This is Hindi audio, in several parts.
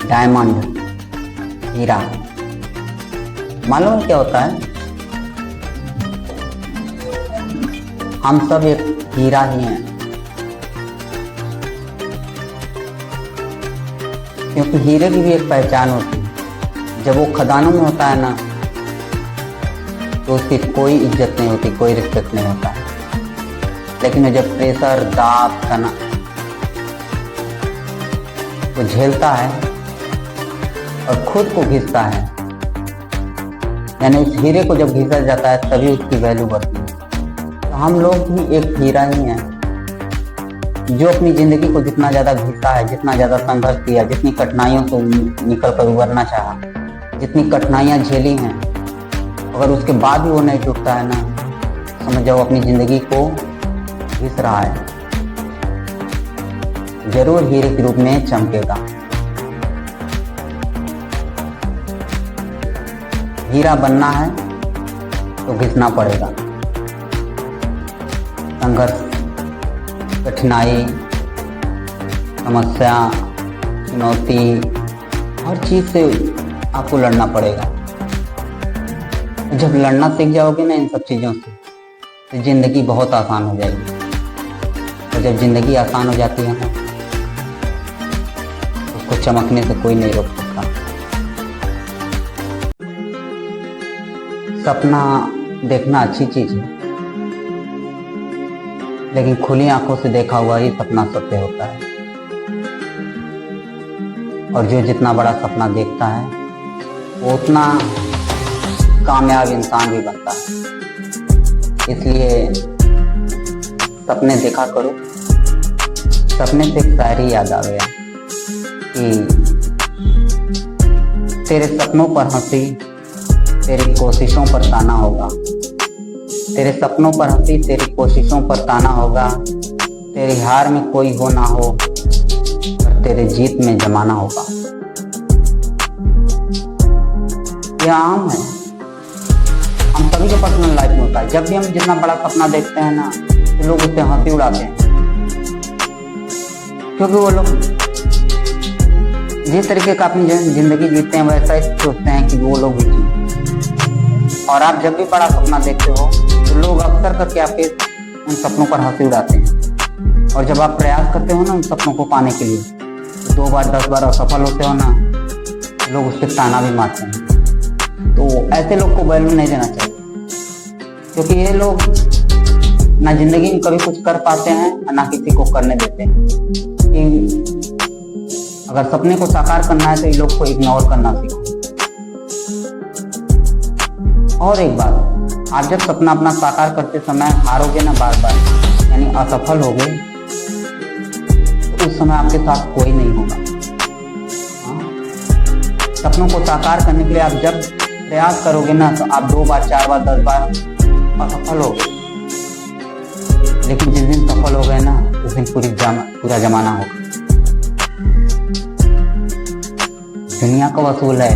डायमंड, हीरा। मालूम क्या होता है? हम सब एक हीरा ही हैं, क्योंकि हीरे की भी एक पहचान होती है। जब वो खदानों में होता है ना, तो उसकी कोई इज्जत नहीं होती, कोई रिस्पेक्ट नहीं होता है। लेकिन जब प्रेशर, दाब, तनाव को झेलता है और खुद को घिसता है, यानी उस हीरे को जब घिसा जाता है तभी उसकी वैल्यू बढ़ती है। तो हम लोग भी एक हीरा ही हैं, जो अपनी जिंदगी को जितना ज़्यादा घिसा है, जितना ज़्यादा संघर्ष किया, जितनी कठिनाइयों से निकल कर उबरना चाहा, जितनी कठिनाइयाँ झेली हैं, अगर उसके बाद भी वो नहीं टूटता है ना, समझ जाओ अपनी ज़िंदगी को घिस रहा है। जरूर हीरे के रूप में चमकेगा। हीरा बनना है तो घिसना पड़ेगा। संघर्ष, कठिनाई, समस्या, चुनौती, हर चीज़ से आपको लड़ना पड़ेगा। जब लड़ना सीख जाओगे ना इन सब चीज़ों से, तो ज़िंदगी बहुत आसान हो जाएगी। और जब ज़िंदगी आसान हो जाती है ना, उसको चमकने से कोई नहीं रोक सकता। सपना देखना अच्छी चीज़ है, लेकिन खुली आंखों से देखा हुआ ही सपना सत्य होता है। और जो जितना बड़ा सपना देखता है, वो उतना कामयाब इंसान भी बनता है। इसलिए सपने देखा करो। सपने से एक शायरी याद आ गया कि तेरे सपनों पर हंसी, तेरी कोशिशों पर ताना होगा। तेरे सपनों पर हंसी, तेरी कोशिशों पर ताना होगा। तेरी हार में कोई हो ना हो, पर तेरे जीत में जमाना होगा। यह आम है, हम सभी के पर्सनल लाइफ में होता है। जब भी हम जितना बड़ा सपना देखते हैं ना, तो लोग उससे हंसी उड़ाते हैं, क्योंकि वो लोग जिस तरीके का अपनी जिंदगी जीते हैं वैसा ही सोचते हैं कि वो लोग भी जिए। और आप जब भी बड़ा सपना देखते हो, तो लोग अक्सर करके आपके उन सपनों पर हंसी उड़ाते हैं। और जब आप प्रयास करते हो ना उन सपनों को पाने के लिए, 2 बार 10 बार असफल होते हो ना, तो लोग उस पर ताना भी मारते हैं। तो ऐसे लोग को वैल्यू नहीं देना चाहिए, क्योंकि ये लोग ना जिंदगी में कभी कुछ कर पाते हैं, ना किसी को करने देते हैं। कि अगर सपने को साकार करना है तो इन लोग को इग्नोर करना सीखो। और एक बात, आप जब सपना अपना साकार करते समय हारोगे ना बार बार, यानी असफल होगे, तो उस समय आपके साथ कोई नहीं होगा। सपनों को साकार करने के लिए आप जब प्रयास करोगे ना, तो आप 2 बार 4 बार 10 बार असफल होगे, लेकिन जिस दिन सफल हो गए ना, उस दिन पूरा जमाना होगा। दुनिया का वसूल है।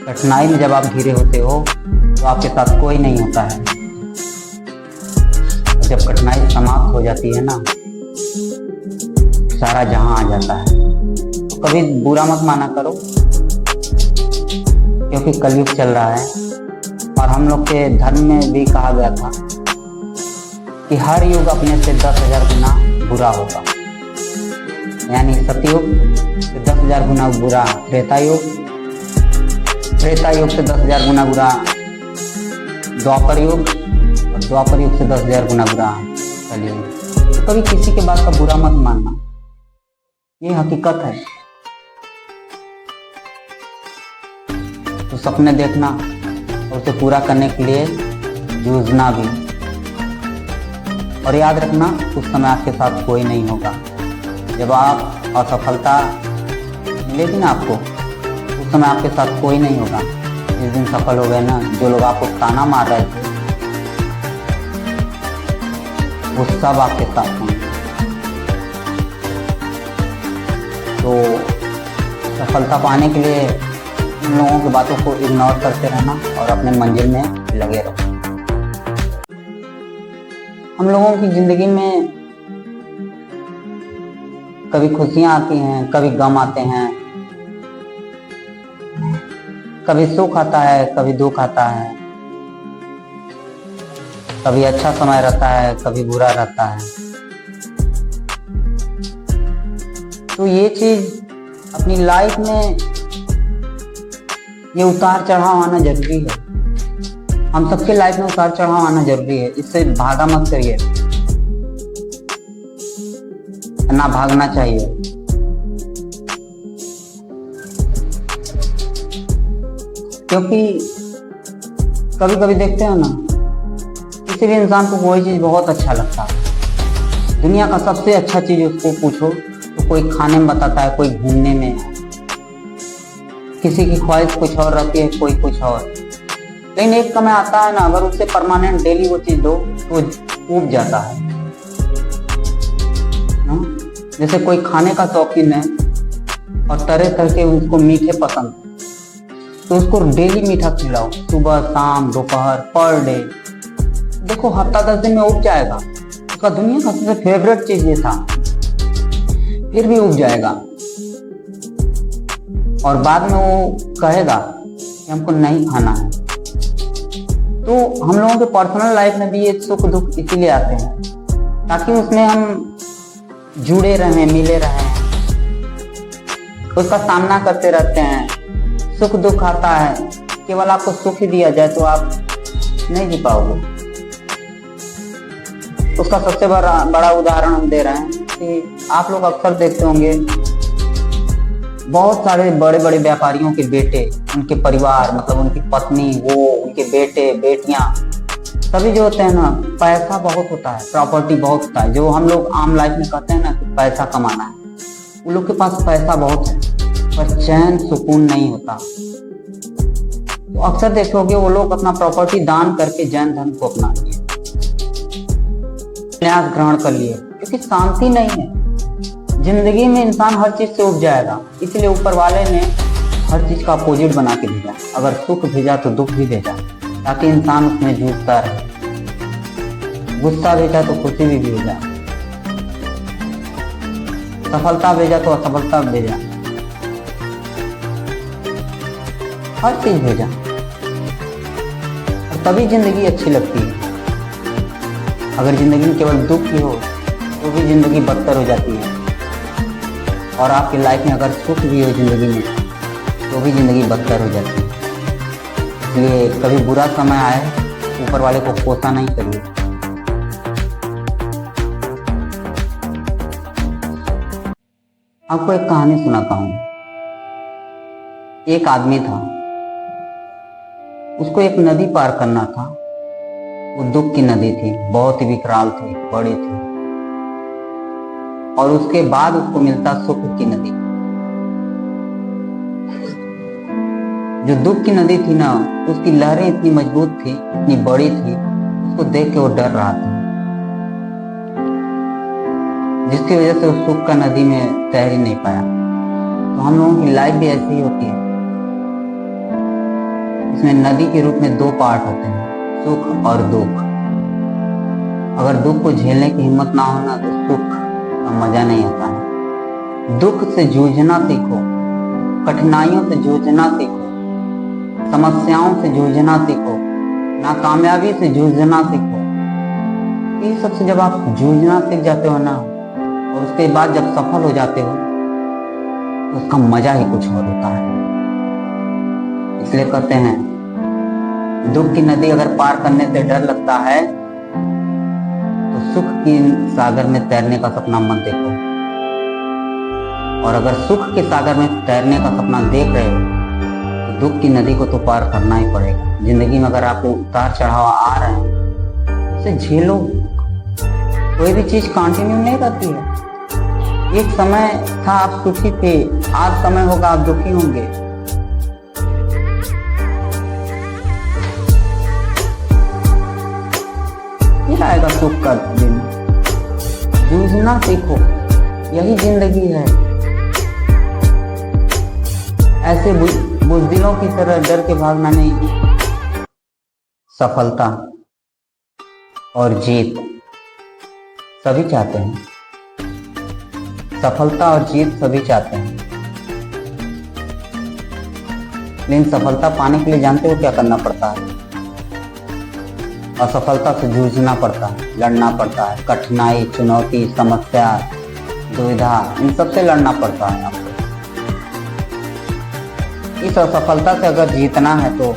कठिनाई में जब आप घिरे होते हो, तो आपके साथ कोई नहीं होता है। जब कठिनाई समाप्त हो जाती है ना, सारा जहां आ जाता है। तो कभी बुरा मत माना करो, क्योंकि कलयुग चल रहा है। और हम लोग के धर्म में भी कहा गया था कि हर युग अपने से 10,000 गुना बुरा होगा। यानी सतयुग से 10,000 गुना बुरा त्रेता युग, त्रेता युग से 10,000 गुना बुरा द्वापर युग, और द्वापर युग से 10,000 गुना बुरा कलयुग। तो कभी किसी के बात का बुरा मत मानना, ये हकीकत है। तो सपने देखना और उसे पूरा करने के लिए जूझना भी। और याद रखना, उस समय आपके साथ कोई नहीं होगा। जब आप असफलता मिलेगी ना आपको, उस समय आपके साथ कोई नहीं होगा। जिस दिन सफल हो गए ना, जो लोग आपको ताना मार रहे थे, वो सब आपके साथ होंगे। तो सफलता पाने के लिए उन लोगों की बातों को इग्नोर करते रहना और अपने मंजिल में लगे रहो। हम लोगों की जिंदगी में कभी खुशियां आती हैं, कभी गम आते हैं, कभी सुख आता है, कभी दुख आता है, कभी अच्छा समय रहता है, कभी बुरा रहता है। तो ये चीज अपनी लाइफ में ये उतार चढ़ाव आना जरूरी है। हम सबके लाइफ में उतार चढ़ाव आना जरूरी है। इससे भागा मत करिए, ना भागना चाहिए। क्योंकि कभी कभी देखते हो ना, किसी भी इंसान को कोई चीज बहुत अच्छा लगता है, दुनिया का सबसे अच्छा चीज उसको पूछो तो कोई खाने में बताता है, कोई घूमने में, किसी की ख्वाहिश कुछ और रहती है, कोई कुछ और। लेकिन एक समय आता है ना, अगर उससे परमानेंट डेली वो चीज दो तो ऊब जाता है ना? जैसे कोई खाने का शौकीन है और तरह तरह के उसको मीठे पसंद, तो उसको डेली मीठा खिलाओ, सुबह शाम दोपहर पर डे। देखो हफ्ता 10 दिन में उब जाएगा, उसका दुनिया का सबसे फेवरेट चीज ये था, फिर भी उब जाएगा और बाद में वो कहेगा कि हमको नहीं खाना है। तो हम लोगों के पर्सनल लाइफ में भी ये सुख दुख इसीलिए आते हैं ताकि उसमें हम जुड़े रहें, मिले रहें, उसका सामना करते रहते हैं। सुख दुख आता है, केवल आपको सुख ही दिया जाए तो आप नहीं जी पाओगे। उसका सबसे बड़ा उदाहरण हम दे रहे हैं कि आप लोग अक्सर देखते होंगे बहुत सारे बड़े बड़े व्यापारियों के बेटे, उनके परिवार, मतलब उनकी पत्नी, वो उनके बेटे बेटियां, सभी जो होते हैं ना, पैसा बहुत होता है, प्रॉपर्टी बहुत होता है, जो हम लोग आम लाइफ में कहते हैं ना कि पैसा कमाना है। उन लोग के पास पैसा बहुत है पर चैन सुकून नहीं होता। तो अक्सर देखोगे वो लोग अपना प्रॉपर्टी दान करके जैन धर्म को अपना लिए, संन्यास ग्रहण कर लिए, क्योंकि शांति नहीं है जिंदगी में। इंसान हर चीज से उब जाएगा, इसलिए ऊपर वाले ने हर चीज का अपोजिट बना के भेजा। अगर सुख भेजा तो दुख भी भेजा, ताकि इंसान उसमें जूझता रहे। गुस्सा भेजा तो खुशी भी भेजा, सफलता भेजा तो असफलता भेजा, हर चीज भेजा। और तभी जिंदगी अच्छी लगती है। अगर जिंदगी में केवल दुख ही हो तो भी जिंदगी बदतर हो जाती है, और आपकी लाइफ में अगर सुख भी हो जिंदगी में तो भी जिंदगी बदतर हो जाती है। इसलिए कभी बुरा समय आए ऊपर वाले को कोसा नहीं करिए। आपको एक कहानी सुनाता हूँ। एक आदमी था, उसको एक नदी पार करना था। वो दुख की नदी थी, बहुत ही विकराल थी, बड़ी थी, और उसके बाद उसको मिलता सुख की नदी। जो दुख की नदी थी ना, उसकी लहरें इतनी मजबूत थी, इतनी बड़ी थी, उसको देख के वो डर रहा था, जिसकी वजह से वो सुख का नदी में तैर ही नहीं पाया। तो हम लोगों की लाइफ भी ऐसी ही होती है। इसमें नदी के रूप में दो पार्ट होते हैं, सुख और दुख। अगर दुख को झेलने की हिम्मत ना हो ना तो सुख का मजा नहीं आता है। दुख से जूझना सीखो, कठिनाइयों से जूझना सीखो, समस्याओं से जूझना सीखो, नाकामयाबी से जूझना सीखो। ये सबसे जब आप जूझना सीख जाते हो ना, और उसके बाद जब सफल हो जाते हो तो उसका मजा ही कुछ और होता है। इसलिए कहते हैं दुख की नदी अगर पार करने से डर लगता है तो सुख की सागर में तैरने का सपना मत देखो। और अगर सुख के सागर में तैरने का सपना देख रहे हो तो दुख की नदी को तो पार करना ही पड़ेगा। जिंदगी में अगर आपको उतार चढ़ाव आ रहे हैं उसे झेलो। कोई भी चीज कंटिन्यू नहीं रहती है। एक समय था आप सुखी थे, आज समय होगा आप दुखी होंगे। फिर आएगा सुख का दिन। जूझना सीखो, यही जिंदगी है। ऐसे बुज़दिलों की तरह डर के भागना नहीं। सफलता और जीत सभी चाहते हैं, सफलता और जीत सभी चाहते हैं, लेकिन सफलता पाने के लिए जानते हो क्या करना पड़ता है? असफलता से जूझना पड़ता है, लड़ना पड़ता है। कठिनाई, चुनौती, समस्या, दुविधा, इन सबसे लड़ना पड़ता है आपको। इस असफलता से अगर जीतना है तो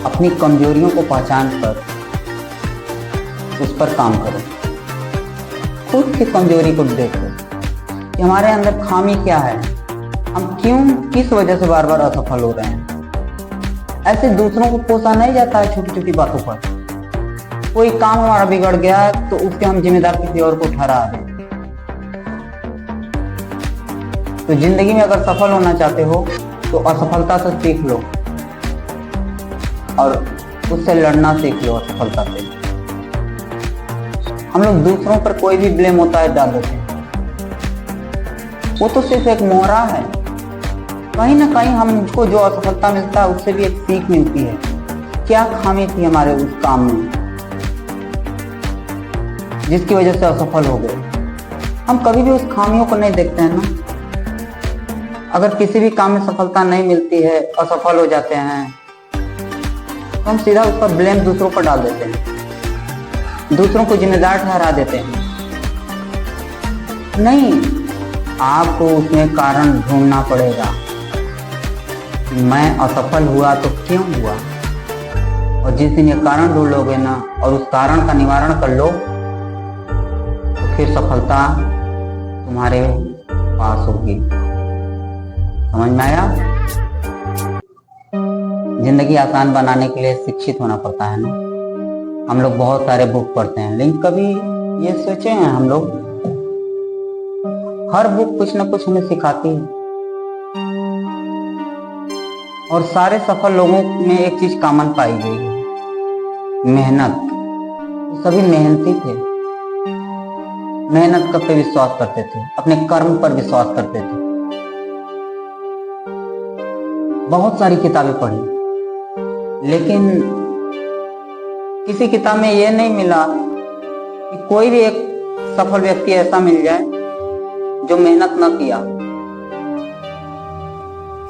अपनी कमजोरियों को पहचान कर उस पर काम करो। खुद की कमजोरी को देखो कि हमारे अंदर खामी क्या है, हम क्यों, किस वजह से बार बार असफल हो रहे हैं। ऐसे दूसरों को कोसा नहीं जाता है छोटी छोटी बातों पर। कोई काम हमारा बिगड़ गया है तो उसके हम जिम्मेदार किसी और को ठहरा दें। तो जिंदगी में अगर सफल होना चाहते हो तो असफलता से सीख लो और उससे लड़ना सीख लो। असफलता से हम लोग दूसरों पर कोई भी ब्लेम होता है डाल देते हैं। वो तो सिर्फ एक मोहरा है। कहीं ना कहीं हमको जो असफलता मिलता है उससे भी एक सीख मिलती है। क्या खामी थी हमारे उस काम में जिसकी वजह से असफल हो गए। हम कभी भी उस खामियों को नहीं देखते हैं ना। अगर किसी भी काम में सफलता नहीं मिलती है, असफल हो जाते हैं, तो हम सीधा उसका ब्लेम दूसरों पर डाल देते हैं, दूसरों को जिम्मेदार ठहरा देते हैं। नहीं, आपको उसमें कारण ढूंढना पड़ेगा। मैं असफल हुआ तो क्यों हुआ, और जिस दिन ये कारण ढूंढ लोगे ना और उस कारण का निवारण कर लो तो फिर सफलता तुम्हारे पास होगी। समझ में आया? जिंदगी आसान बनाने के लिए शिक्षित होना पड़ता है ना। हम लोग बहुत सारे बुक पढ़ते हैं, लेकिन कभी ये सोचे हैं हम लोग, हर बुक कुछ ना कुछ हमें सिखाती है। और सारे सफल लोगों में एक चीज कॉमन पाई गई है, मेहनत। वो सभी मेहनती थे, मेहनत पे विश्वास करते थे, अपने कर्म पर विश्वास करते थे। बहुत सारी किताबें पढ़ी, लेकिन किसी किताब में यह नहीं मिला कि कोई भी एक सफल व्यक्ति ऐसा मिल जाए जो मेहनत न किया।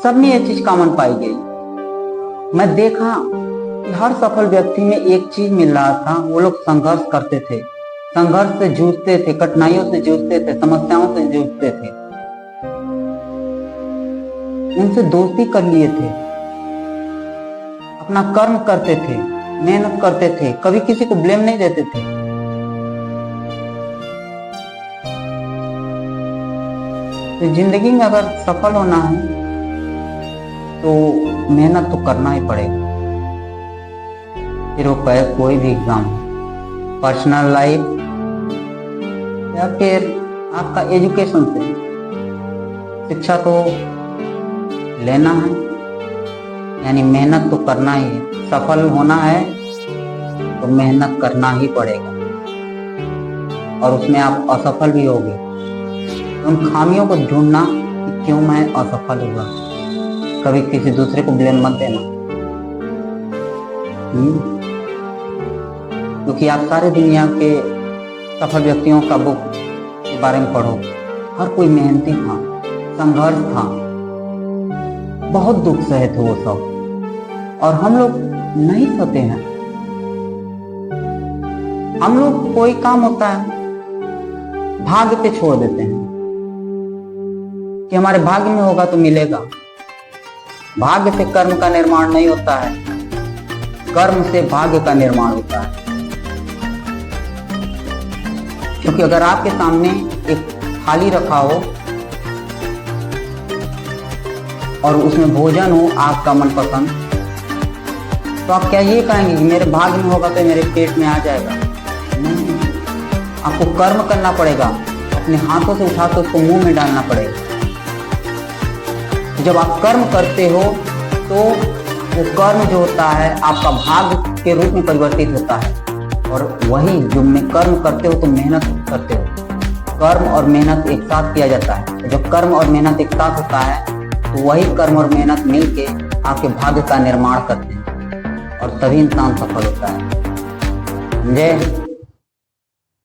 सब में यह चीज कॉमन पाई गई। मैं देखा कि हर सफल व्यक्ति में एक चीज मिल रहा था, वो लोग संघर्ष करते थे, संघर्ष से जूझते थे, कठिनाइयों से जूझते थे, समस्याओं से जूझते थे, उनसे दोस्ती कर लिए थे, अपना कर्म करते थे, मेहनत करते थे, कभी किसी को ब्लेम नहीं देते थे। तो जिंदगी में अगर सफल होना है तो मेहनत तो करना ही पड़ेगा। फिर वो कोई भी एग्जाम, पर्सनल लाइफ या फिर आपका एजुकेशन से, शिक्षा तो लेना है, यानी मेहनत तो करना ही है। सफल होना है तो मेहनत करना ही पड़ेगा, और उसमें आप असफल भी होगे। उन खामियों को ढूंढना कि क्यों मैं असफल हुआ। कभी किसी दूसरे को ब्लेम मत देना, क्योंकि आप सारे दुनिया के सफल व्यक्तियों का बुक के बारे में पढ़ो, हर कोई मेहनती था, संघर्ष था, बहुत दुख सहे थे वो सब। और हम लोग नहीं सहते हैं। हम लोग कोई काम होता है भाग्य पे छोड़ देते हैं कि हमारे भाग्य में होगा तो मिलेगा। भाग्य से कर्म का निर्माण नहीं होता है, कर्म से भाग्य का निर्माण होता है। क्योंकि अगर आपके सामने एक थाली रखा हो और उसमें भोजन हो आपका मनपसंद, तो आप क्या ये कहेंगे कि मेरे भाग्य में होगा तो मेरे पेट में आ जाएगा? नहीं, आपको कर्म करना पड़ेगा, अपने हाथों से उठा कर उसको मुंह में डालना पड़ेगा। जब आप कर्म करते हो तो वो कर्म जो होता है आपका भाग्य के रूप में परिवर्तित होता है। और वही जो में कर्म करते हो तो मेहनत करते हो, कर्म और मेहनत एक साथ किया जाता है। जब कर्म और मेहनत एक साथ होता है तो वही कर्म और मेहनत मिलके आपके भाग्य का निर्माण करते हैं, और तभी इंसान सफल होता है। समझे?